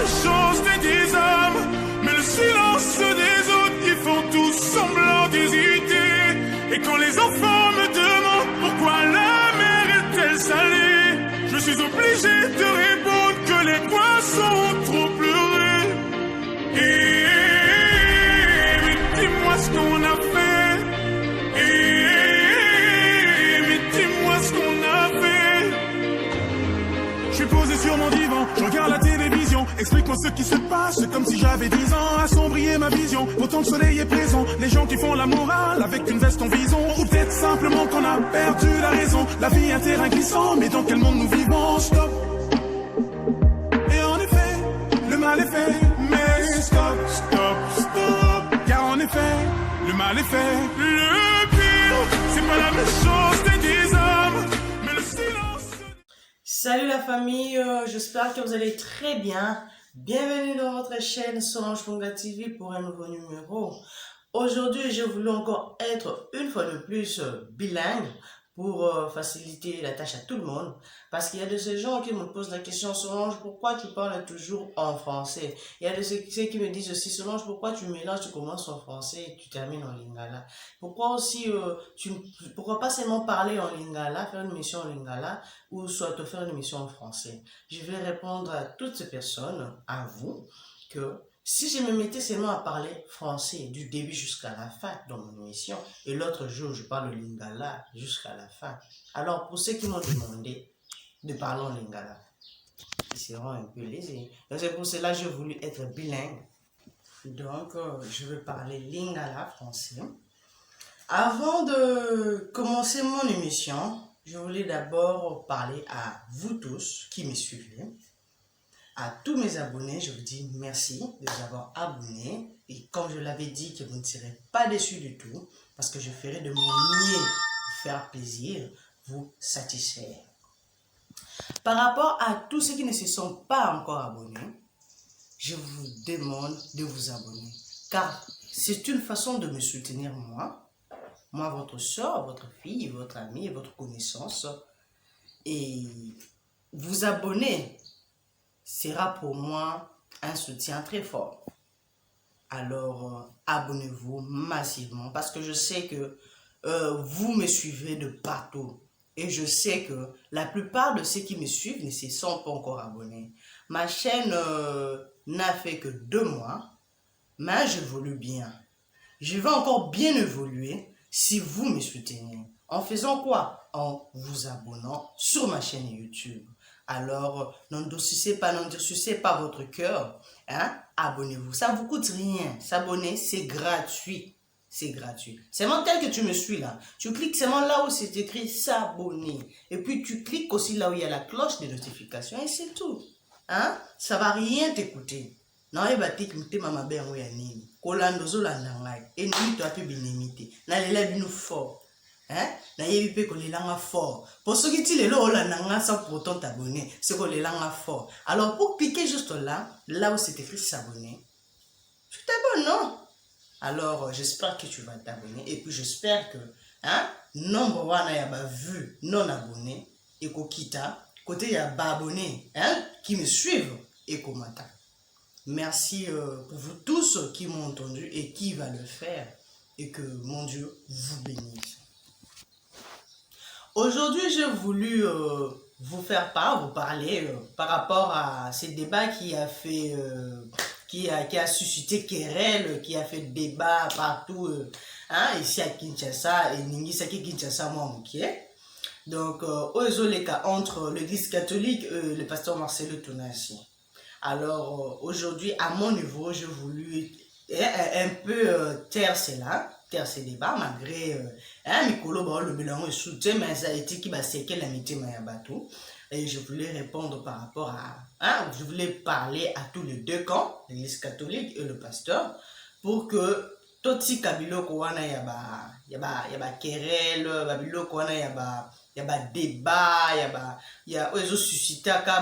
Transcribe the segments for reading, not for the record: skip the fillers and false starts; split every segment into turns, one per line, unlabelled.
méchanceté des hommes, mais le silence des autres qui font tous semblant d'hésiter. Et quand les enfants me demandent pourquoi la mer est-elle salée, je suis obligé de répondre que les poissons ont trop pleuré. Mais dis-moi ce qu'on a fait. Mais dis-moi ce qu'on a fait. Je suis posé sur mon divan, je regarde la télévision. Explique-moi ce qui se passe, c'est comme si j'avais 10 ans. Assombrir ma vision, autant le soleil est présent. Les gens qui font la morale avec une veste en vison. Ou peut-être simplement qu'on a perdu la raison. La vie est un terrain glissant, mais dans quel monde nous vivons? Stop. Et en effet, le mal est fait. Mais stop, stop, stop. Car en effet, le mal est fait. Le pire, c'est pas la méchanceté des hommes, mais le silence.
Salut la famille, j'espère que vous allez très bien. Bienvenue dans votre chaîne Solange Fonga TV pour un nouveau numéro. Aujourd'hui, j'ai voulu encore être une fois de plus bilingue pour faciliter la tâche à tout le monde. Parce qu'il y a de ces gens qui me posent la question: Solange, pourquoi tu parles toujours en français? Il y a de ceux qui me disent aussi: Solange, pourquoi tu mélanges, tu commences en français et tu termines en lingala? Pourquoi aussi, pourquoi pas seulement parler en lingala, faire une émission en lingala, ou soit te faire une émission en français? Je vais répondre à toutes ces personnes, à vous, que si je me mettais seulement à parler français du début jusqu'à la fin dans mon émission, et l'autre jour je parle lingala jusqu'à la fin, alors pour ceux qui m'ont demandé de parler en lingala, ils seront un peu lésés. Donc c'est pour cela que j'ai voulu être bilingue. Donc je vais parler lingala français. Avant de commencer mon émission, je voulais d'abord parler à vous tous qui me suivez. À tous mes abonnés, je vous dis merci de vous avoir abonnés. Et comme je l'avais dit, que vous ne serez pas déçus du tout, parce que je ferai de mon mieux vous faire plaisir, vous satisfaire. Par rapport à tous ceux qui ne se sont pas encore abonnés, je vous demande de vous abonner. Car c'est une façon de me soutenir moi, votre soeur, votre fille, votre amie, votre connaissance. Et vous abonner sera pour moi un soutien très fort. Alors, abonnez-vous massivement parce que je sais que vous me suivez de partout. Et je sais que la plupart de ceux qui me suivent ne se sont pas encore abonnés. Ma chaîne n'a fait que 2 mois, mais j'évolue bien. Je vais encore bien évoluer si vous me soutenez. En faisant quoi? En vous abonnant sur ma chaîne YouTube. Alors, n'endurcissez pas votre cœur. Hein? Abonnez-vous. Ça ne vous coûte rien. S'abonner, c'est gratuit. C'est gratuit. Seulement tel que tu me suis là. Tu cliques seulement là où c'est écrit s'abonner. Et puis tu cliques aussi là où il y a la cloche de notification et c'est tout. Hein? Ça ne va rien t'écouter. Non, il va t'écouter maman ben ou yanini. Kolando zo la nangai. Et nous tu as pu bénémiter. Na lela binu fort. Hein? Na yebi pe ko lelanga fort. Pour ceux qui disent le la nanga sans pour autant t'abonner, c'est ko lelanga fort. Alors pour cliquer juste là où c'est écrit s'abonner, tu t'abonnes, non? Alors j'espère que tu vas t'abonner et puis j'espère que nombre wana ya ba vu non abonné et ko kita côté ya ba abonné qui me suivent et commentent. Merci pour vous tous qui m'ont entendu et qui va le faire et que mon Dieu vous bénisse. Aujourd'hui, j'ai voulu vous parler par rapport à ce débat qui a fait, qui a suscité querelle, qui a fait débat partout, ici à Kinshasa et Ningisaki Kinshasa Mouamouké. Donc, entre l'église catholique et le pasteur Marcelo Tonassi. Alors, aujourd'hui, à mon niveau, j'ai voulu un peu taire cela. Ces débats malgré Mikolo le bilan et soutien mais ça a été qui va séquer la métier Mayabatou et je voulais répondre par rapport à je voulais parler à tous les deux camps, l'église catholique et le pasteur, pour que tout si kabilo kowana yaba querelle babilo kowana yaba débat yaba ozo susciter ka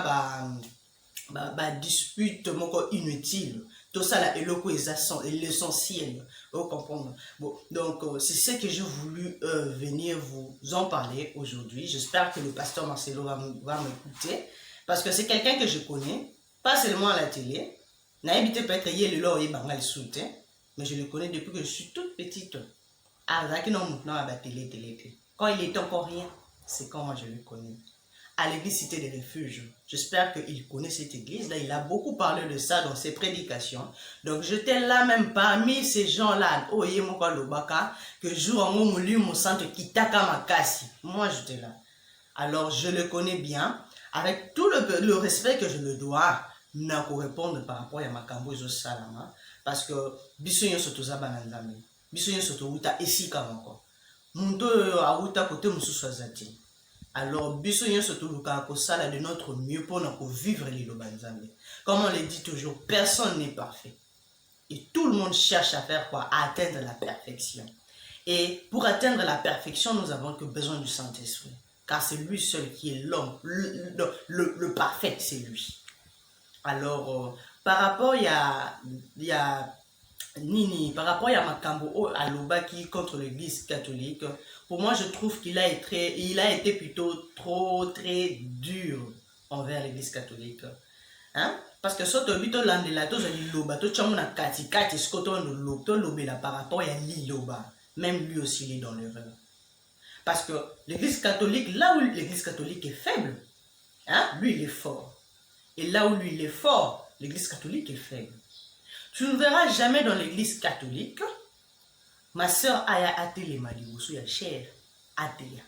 ba dispute moko inutile. Tout ça là est l'essentiel. Vous comprenez? Bon, donc c'est ce que j'ai voulu venir vous en parler aujourd'hui. J'espère que le pasteur Marcelo va m'écouter parce que c'est quelqu'un que je connais pas seulement à la télé. Naïbité peut-être hier le loi et bangal soutien, mais je le connais depuis que je suis toute petite. Quand il était encore rien, c'est quand moi je le connais. À l'église Cité des Refuges. J'espère qu'il connaît cette église. Là, il a beaucoup parlé de ça dans ses prédications. Donc, j'étais là même parmi ces gens-là. Oh, Yemoka Lobaka, que joue en mon centre Kitaka Makasi. Moi, j'étais là. Alors, je le connais bien. Avec tout le respect que je le dois, n'a qu'à répondre par rapport à Makambo et Salama. Parce que, Bissoyon Sotoza Banandame. Bissoyon Sotouta ici comme encore. Mundo Aouta côté Moussouazati. Alors, Bissoyon Sotouka Kosala de notre mieux pour nous vivre les Lobanzambe. Comme on le dit toujours, personne n'est parfait. Et tout le monde cherche à faire quoi? À atteindre la perfection. Et pour atteindre la perfection, nous avons que besoin du Saint-Esprit. Car c'est lui seul qui est l'homme. Le parfait, c'est lui. Alors, par rapport par rapport à Makambo à Lobaki contre l'église catholique, pour moi je trouve qu'il a été plutôt très dur envers l'église catholique. Hein? Parce que ce que par rapport à Liloba, même lui aussi il est dans l'erreur. Parce que l'église catholique, là où l'église catholique est faible, hein, lui il est fort. Et là où lui il est fort, l'église catholique est faible. Tu ne verras jamais dans l'église catholique, ma soeur Aya Atele Malibousou ya chère Atea.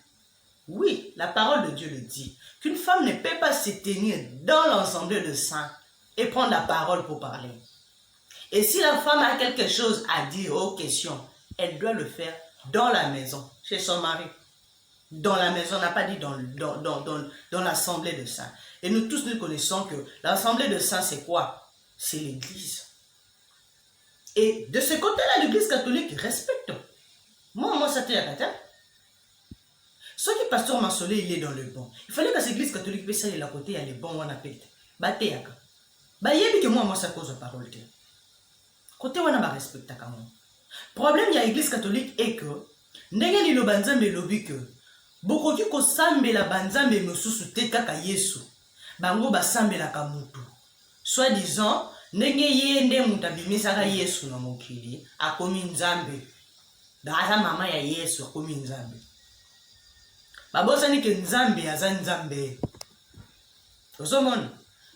Oui, la parole de Dieu le dit, qu'une femme ne peut pas se tenir dans l'ensemble de saints et prendre la parole pour parler. Et si la femme a quelque chose à dire aux questions, elle doit le faire dans la maison, chez son mari. Dans la maison, on n'a pas dit dans l'assemblée de saints. Et nous tous, nous connaissons que l'assemblée de saints, c'est quoi? C'est l'église. Et de ce côté-là, l'église catholique respecte. Moi, ça t'est à la ce qui pasteur Marsolé, il est dans le bon. Il fallait que cette église catholique puisse aller à côté, il y a les bons, on appelle. Batéaka. Bayebi que moi, ça cause de parole. Côté, on a respecté quand même. Problème, il y a l'église catholique est que, n'est-ce pas le banzambe lobby que, beaucoup qui ko sambe la banzambe mosusu te kaka Yesu. Bango ba sambe la kamutu. Soit disant, ndenge yende mutabimisaka Yesu na mokili akomi nzambe. Daza mama ya Yesu akomi nzambe. Babosani ke nzambe aza nzambe.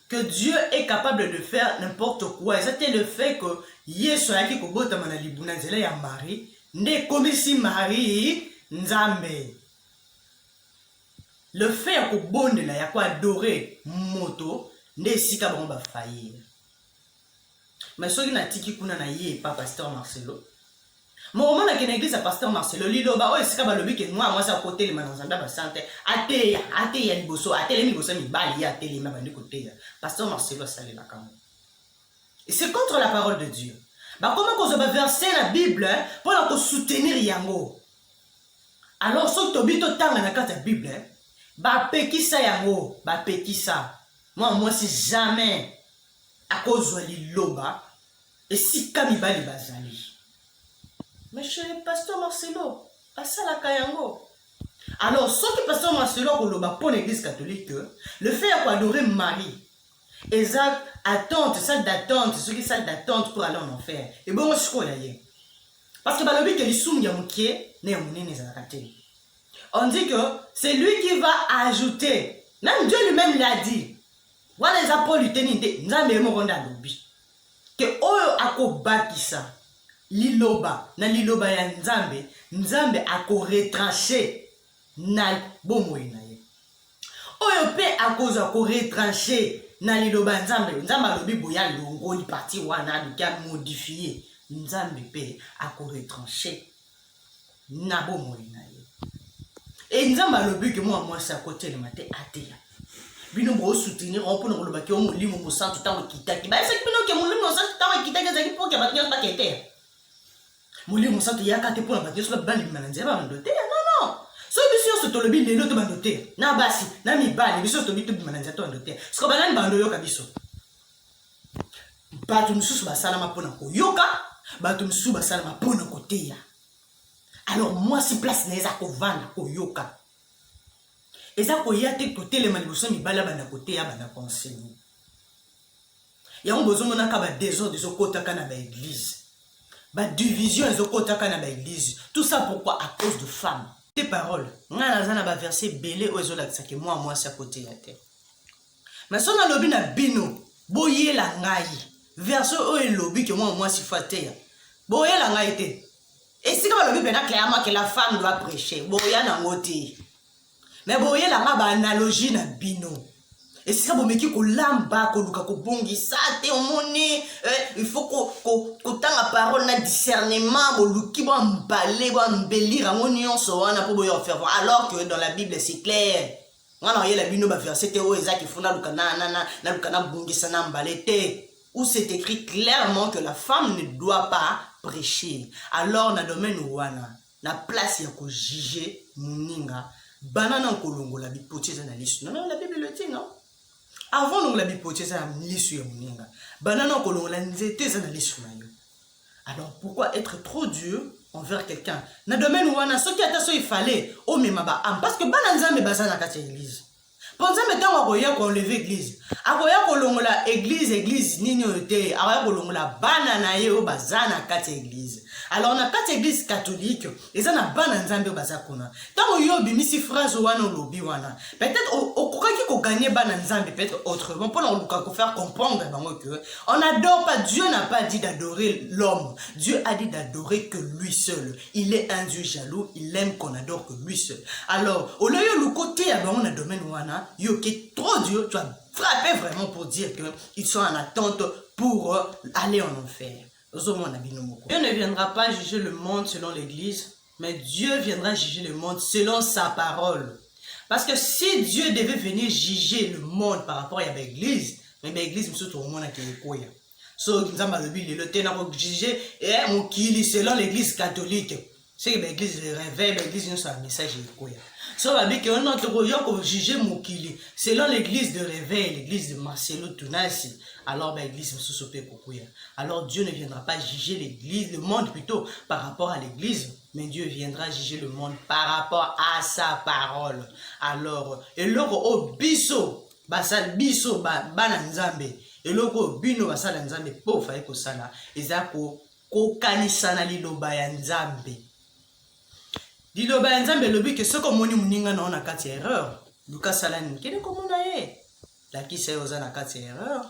Que Dieu est capable de faire n'importe quoi. C'était le fait que Yesu ayaki kobota mana libuna nzela ya Marie, nde komisi Marie nzambe. Le fait que bonne là ya ko adorer moto nde sika bango ba faillir. Mais soki na tiki kuna na ye pa pasteur Marcelo. Mon moment na l'église à pasteur Marcelo liloba o sika ba lobi ke moi ça côté les manzanda ba santé ateya liboso atele miboso mi bali ya atele ma bandi côté pasteur Marcelo sale la kamo. Et c'est contre la parole de Dieu. Bah comment qu'on va verser la Bible pour la soutenir yango. Alors soki tobito tanga na kata Bible ba pekisa yango ba pekisa. Moi c'est jamais à cause de liloba et si kamibali bazali. Mais chez le pasteur Marcelo, pas ça la kayango. Alors, ce que le pasteur Marcelo pour l'église catholique, le fait d'adorer Marie, et ça attente, salle d'attente, ce qui est salle d'attente pour aller en enfer. Et bon, je crois d'ailleurs. Parce que le but que les soum yamouké, on dit que c'est lui qui va ajouter. Même Dieu lui-même l'a dit. Voilà les apôtres teninte, nzambe moronda lobi. Que oyo akobaki ça. Liloba, na liloba ya nzambe, nzambe ako retranché na bomoi na ye. Oyo pe akoza ko retranché na liloba nzambe, nzambe alobi boya longo li parti wana bika modifié, nzambe pe ako retranché na bomoi na ye. Et nzambe alobi que moi ça côté le matin ateya. Bino bo soutenir on peut nous baki o molimo mo santo tango kitaki. Ba c'est bino ke molimo santo tango kitaki za ki pour que batnya ba kete. Mouli mon santo yakate pour la bataille sur la bande de mananzeba bandoté. Non. So bisio so tolobi lelo to bandoté. Na basi, na mi bali bisio to bitu mananzeba to bandoté. Sko banani bando yoka biso. Batu msusu basala mapona ko yoka, batu msusu basala mapona ko teya. Alors moi si place na eza ko vanda ko yoka. Eza ko yate ko tele maniboso mi bala banda ko teya banda conseil. Il y a un besoin de désordre de ce côté dans l'église. La division de ce côté dans l'église. Tout ça pourquoi? À cause de femmes. Des paroles. On a un verset belé aux autres que moi c'est à côté de la terre. Mais si on a lobby na bino, boye la ngai. Verset où est lobby que moi si faté. Boye la ngai te. Et si comme lobby pena clairement que la femme doit prêcher, boye na ngoti. Mais boye la ngai ba analogie na bino. Et si vous mettez que l'amba, que vous bongi ça, il faut que la parole na discernement, que vous emballer, vous embellir, alors que dans la Bible c'est clair. On a la Bible verset où c'est écrit clairement que la femme ne doit pas prêcher. Alors dans le domaine où on a la place il y a juger muninga, banana kolongo la hypothèse analyse. Non, la Bible le dit non. Avant nous la hypothèse analyse ya muninga, banana kolongo la nzete analyse na yo. Alors pourquoi être trop dur envers quelqu'un? Dans le domaine où on a ce qui a il fallait au même parce que bananza me bazana kati église. Pensez maintenant à quoi qu'on lève église. À quoi qu'on la église nini ote, à quoi qu'on la banana yo bazana kati église. Alors on a quatre églises catholiques et ça n'a pas d'ensemble bazakuna. Tant yo bimisi phrase wana lobi wana. Peut-être au quoi qui gagner bananzambe peut-être autrement pour nous faire comprendre que on n'adore pas, Dieu n'a pas dit d'adorer l'homme. Dieu a dit d'adorer que lui seul. Il est un Dieu jaloux, il aime qu'on adore que lui seul. Alors au lieu le côté on a domaine wana yo qui est trop dur, tu vas frapper vraiment pour dire que ils sont en attente pour aller en enfer. Dieu ne viendra pas juger le monde selon l'église, mais Dieu viendra juger le monde selon sa parole. Parce que si Dieu devait venir juger le monde par rapport à l'église, mais l'église, tout le monde a quoi. So, nous avons le temps de juger selon l'église catholique. C'est que l'église réveille, l'église nous a un message de quoi. So, on a juger Mokili selon l'église de réveil, l'église de Marcelo Tunasi. Alors l'église me soupe pourquoi. Alors Dieu ne viendra pas juger l'église, le monde plutôt par rapport à l'église, mais Dieu viendra juger le monde par rapport à sa parole. Alors et loko o biso basal biso bana nzambe et loko bino basala nzambe po fa ko sala ezako ko kanisana liloba ya nzambe. Liloba ya nzambe lobi que ce comme moni muninga na ona kati erreur. Luka salani kene komona ye. La ki se ozana kati erreur.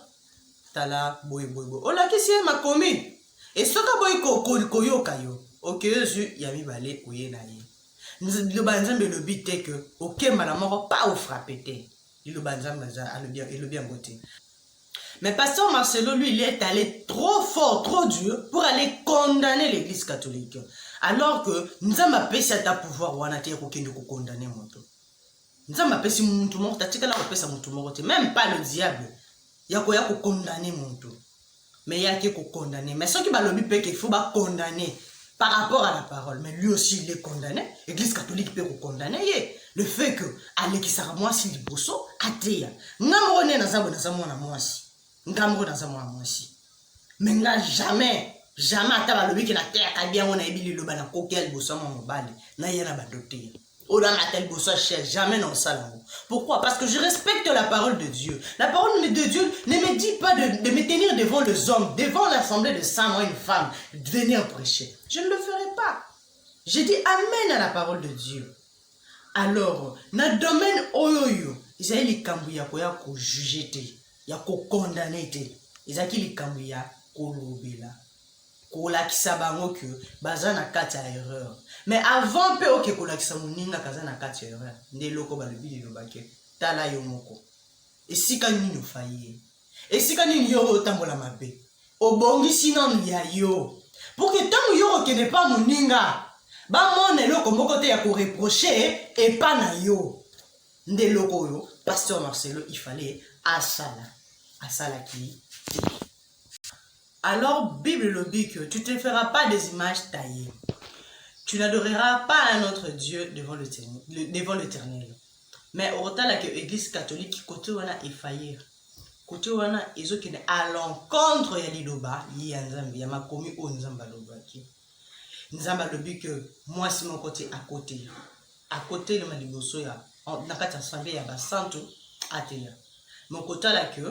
Tala boy. Ola ki si ma komi. Et soka boy koyoka yo. Ok Jésus yami balé oye na ye. Liloba nzambe lobi te que ok malamoko pas au frapper te. Liloba nzambe le bien côté. Mais pasteur Marcelo, lui, il est allé trop fort, trop dur pour aller condamner l'église catholique. Alors que nous avons appelé ça à pouvoir ou à condamner mon tour. Nous avons appelé ça mon tour, même pas le diable. Il y a quoi condamner mon tour. Mais il y a qui condamner. Mais ce qui va le but, qu'il faut condamner par rapport à la parole. Mais lui aussi, il est condamné. L'église catholique peut condamner. Le fait que Aleki Saramoisi di Bosso, athée. Namrone na mwasi. Ngamro dans un aussi. Mais là, jamais à table le week-end à terre, à bien on a ébi le bana coquel bossam mon bali. Na y'a pas doté. Au dans la telle bossa cher, jamais dans le salon. Pourquoi? Parce que je respecte la parole de Dieu. La parole de Dieu ne me dit pas de me tenir devant les hommes, devant l'assemblée de 100 moi une femme, de venir prêcher. Je ne le ferai pas. J'ai dit amen à la parole de Dieu. Alors, dans le domaine oyoyo, ils ont les cambouya ko juger te. Il y a qu'on condamné te. Ils ont qui kambuya ko lobela. Ko la kisabango que bazana kati erreur. Mais avant pe ok ko la kisamuninga kazana kati erreur. Nde loko ba lebi lo bake. Tala yo moko. Et si kan ni no faillir. Et si kan ni yo tambola mabe. Obongi sinon ya yo. Pour que tant yo ke ne pas muninga. Ba mon eloko moko te ya ko reprocher et pas na yo. Nde loko yo pasteur Marcelo il fallait Asala qui. Alors, Bible le dit que tu ne te feras pas des images taillées. Tu n'adoreras pas un autre Dieu devant l'Éternel. Mais au total, l'église catholique, côté où on a faillir. Côté où on a, ils ont à l'encontre de l'Iloba, il y a un Nzambi, il y a ma commu au Nzamba Loba. Nzamba le dit que moi, c'est mon côté à côté. À côté de ma liboso, on n'a pas d'assemblée, il y a Santo, Atéa. Mon côté là que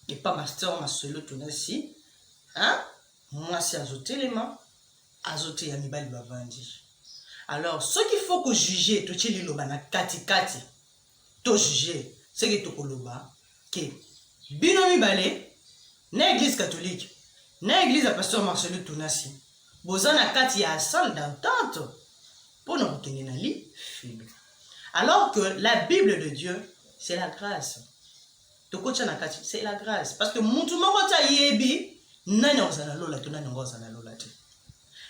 et pas Master Marcelo Tonasi, hein? Moi, c'est azoter les mains, azoter Yamibali Bavandi. Alors, ce qu'il faut que juger, tout le loba na kati, to juger, c'est que to loba, que binomi balé, na église catholique, na église à Pasteur Marcelo Tonasi, bozana kati ya salle d'entente, pour nous retenir dans lit, alors que la Bible de Dieu, c'est la grâce. C'est la grâce. Parce que mon tout le monde a yebi,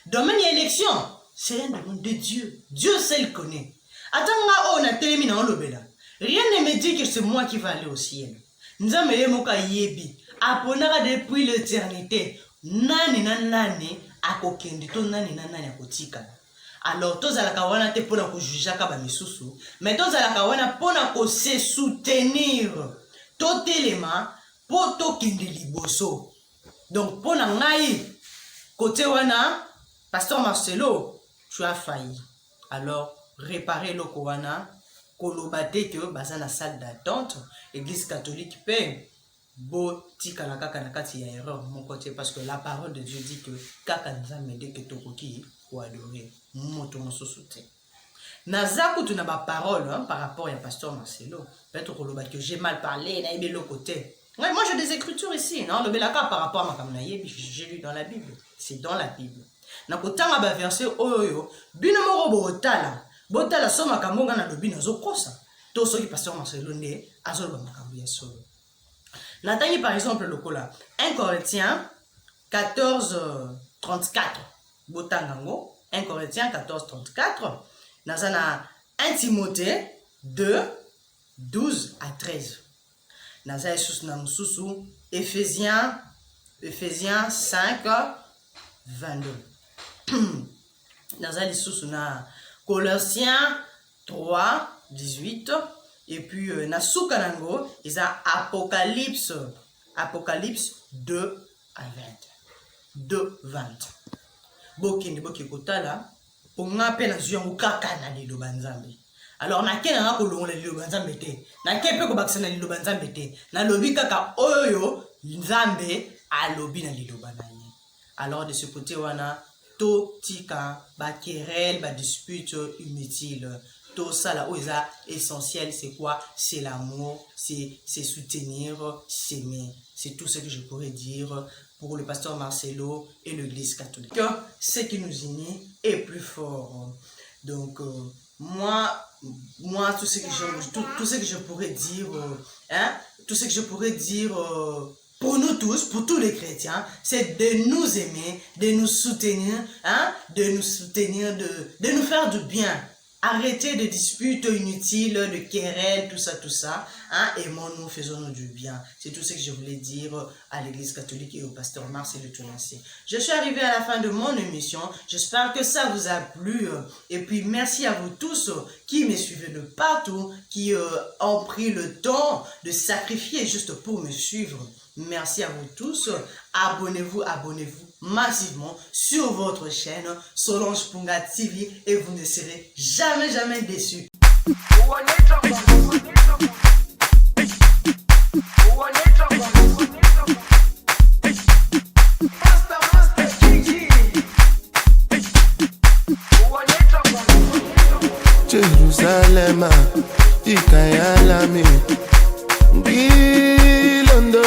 domaine élection, c'est un domaine de Dieu. Dieu seul connaît. Attends, on a terminé en l'obéla. Rien ne me dit que c'est moi qui vais aller au ciel. Nous avons yebi. Aponara depuis l'éternité. Nani nani akokendi to nani nani akotika. Alors, tous à la kawana te pour nous juger kaba misusu, mais tous à la kawana pour nous se soutenir. Tout élément pour tout kindi liboso. Donc, pour nous côté wana, Pasteur Marcelo, tu as failli. Alors, réparer le kowana, kolobate que baza na salle d'attente, église catholique paix. Bo tika na kaka na kati ya erreur mon côté parce que la parole de Dieu dit que kaka nous a m'aider que tokoki ou adorer moto mososoute. Nazaku tu na ba parole par rapport à Pasteur Marcelo. Peut-être que j'ai mal parlé na ibe le côté. Ouais, moi j'ai des écritures ici, non, le belaka par rapport à ma kamnaye, j'ai lu dans la Bible. C'est dans la Bible. Na kotanga ba verset oyo, bino moko botala soma kamonga na lobi na zokosa. To soki Pasteur Marcelo ne azolo makambu ya solo. Nathalie par exemple le cola 1 Corinthiens 14 34 botangango 1 Corinthiens 14 34 nazana 1 Timothée 2 12 à 13 nazana sous na mususu Ephésiens 5 22 nazana sous na Colossiens 3 18 et puis Nasuka Nango, ils ont Apocalypse 2 à 20. 2 20. Bokindi bokikota là, pour nga pe na zuyangu kaka na lido banzambe. Alors na kena nga kolongola lido banzambe te. Na kepe ko bakisana lido banzambe te. Na lobi kaka oyo nzambe alobi na lido banaye. Alors de ce côté wana to tika ba querelle, ba dispute inutile. Tout ça là où est essentiel, c'est quoi? C'est l'amour, c'est soutenir, s'aimer. C'est tout ce que je pourrais dire pour le Pasteur Marcelo et l'Église catholique. Ce qui nous unit est plus fort. Donc moi tout ce que je pourrais dire, tout ce que je pourrais dire pour nous tous, pour tous les chrétiens, c'est de nous aimer, de nous soutenir, de nous faire du bien. Arrêtez de disputes inutiles, de querelles, tout ça, aimons-nous, faisons-nous du bien. C'est tout ce que je voulais dire à l'Église catholique et au Pasteur Marcelo Tonasi. Je suis arrivée à la fin de mon émission. J'espère que ça vous a plu. Et puis, merci à vous tous qui me suivez de partout, qui ont pris le temps de sacrifier juste pour me suivre. Merci à vous tous. Abonnez-vous massivement sur votre chaîne Solange Punga TV et vous ne serez jamais déçus.
Jerusalem, Ikayalami, Gilondoloze.